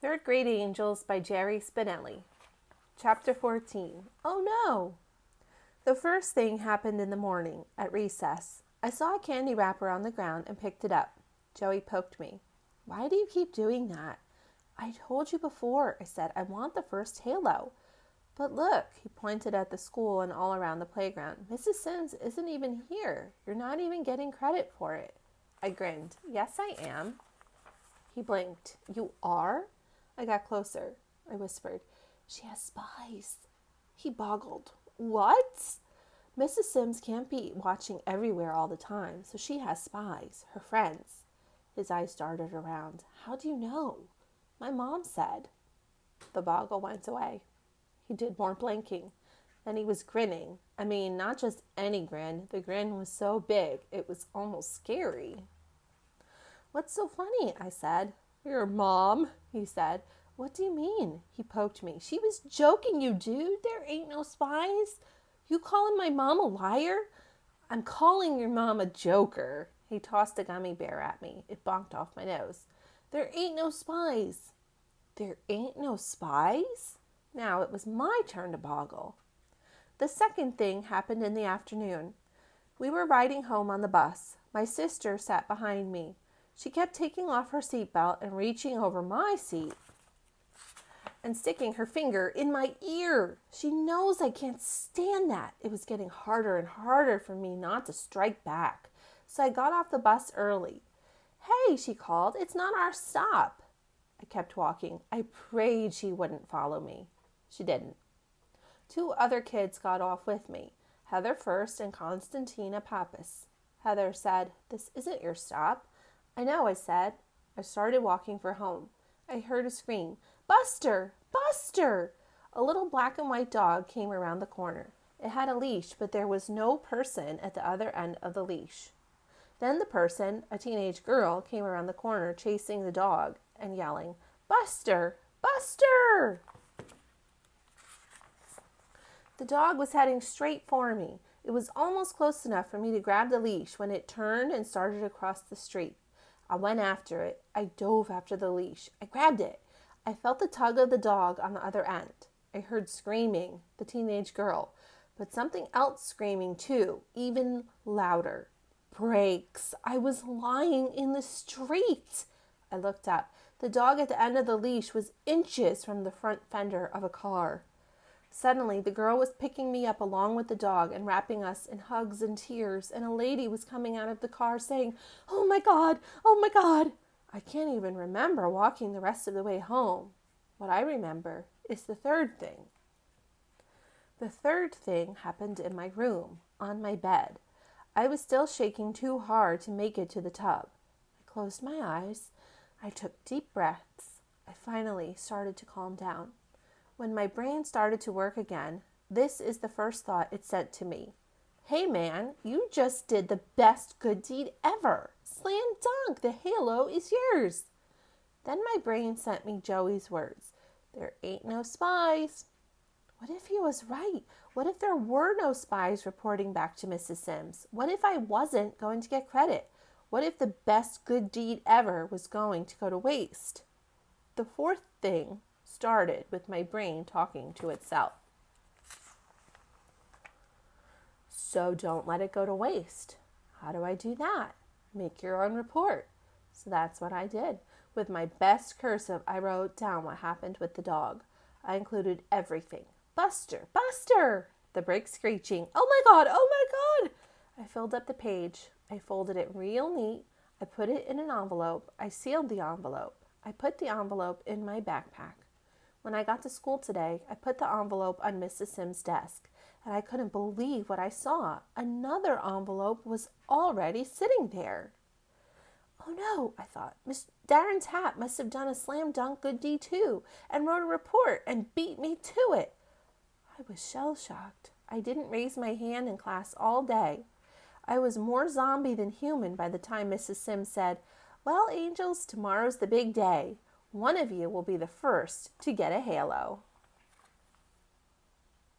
Third Grade Angels by Jerry Spinelli. Chapter 14. Oh no! The first thing happened in the morning, at recess. I saw a candy wrapper on the ground and picked it up. Joey poked me. Why do you keep doing that? I told you before, I said, I want the first halo. But look, he pointed at the school and all around the playground. Mrs. Sims isn't even here. You're not even getting credit for it. I grinned. Yes, I am. He blinked. You are? I got closer. I whispered, She has spies. He boggled. What? Mrs. Sims can't be watching everywhere all the time, so she has spies, her friends. His eyes darted around. How do you know? My mom said. The boggle went away. He did more blinking. Then he was grinning. I mean, not just any grin. The grin was so big, it was almost scary. What's so funny? I said. Your mom, he said. What do you mean? He poked me. She was joking, you dude. There ain't no spies. You calling my mom a liar? I'm calling your mom a joker. He tossed a gummy bear at me. It bonked off my nose. There ain't no spies. There ain't no spies? Now it was my turn to boggle. The second thing happened in the afternoon. We were riding home on the bus. My sister sat behind me. She kept taking off her seatbelt and reaching over my seat and sticking her finger in my ear. She knows I can't stand that. It was getting harder and harder for me not to strike back. So I got off the bus early. Hey, she called, it's not our stop. I kept walking. I prayed she wouldn't follow me. She didn't. Two other kids got off with me, Heather first and Constantina Pappas. Heather said, This isn't your stop. I know, I said. I started walking for home. I heard a scream. Buster! Buster! A little black and white dog came around the corner. It had a leash, but there was no person at the other end of the leash. Then the person, a teenage girl, came around the corner chasing the dog and yelling, Buster! Buster! The dog was heading straight for me. It was almost close enough for me to grab the leash when it turned and started across the street. I went after it. I dove after the leash. I grabbed it. I felt the tug of the dog on the other end. I heard screaming, the teenage girl, but something else screaming too, even louder. Brakes! I was lying in the street. I looked up. The dog at the end of the leash was inches from the front fender of a car. Suddenly, the girl was picking me up along with the dog and wrapping us in hugs and tears, and a lady was coming out of the car saying, Oh my God! Oh my God! I can't even remember walking the rest of the way home. What I remember is the third thing. The third thing happened in my room, on my bed. I was still shaking too hard to make it to the tub. I closed my eyes. I took deep breaths. I finally started to calm down. When my brain started to work again, this is the first thought it sent to me. Hey man, you just did the best good deed ever. Slam dunk, the halo is yours. Then my brain sent me Joey's words. There ain't no spies. What if he was right? What if there were no spies reporting back to Mrs. Sims? What if I wasn't going to get credit? What if the best good deed ever was going to go to waste? The fourth thing started with my brain talking to itself. So don't let it go to waste. How do I do that? Make your own report. So that's what I did. With my best cursive, I wrote down what happened with the dog. I included everything. Buster! Buster! The brake screeching. Oh my God! Oh my God! I filled up the page. I folded it real neat. I put it in an envelope. I sealed the envelope. I put the envelope in my backpack. When I got to school today, I put the envelope on Mrs. Sims' desk, and I couldn't believe what I saw. Another envelope was already sitting there. Oh no, I thought. Miss Darren's hat must have done a slam dunk good deed too, and wrote a report and beat me to it. I was shell-shocked. I didn't raise my hand in class all day. I was more zombie than human by the time Mrs. Sims said, Well, angels, tomorrow's the big day. One of you will be the first to get a halo.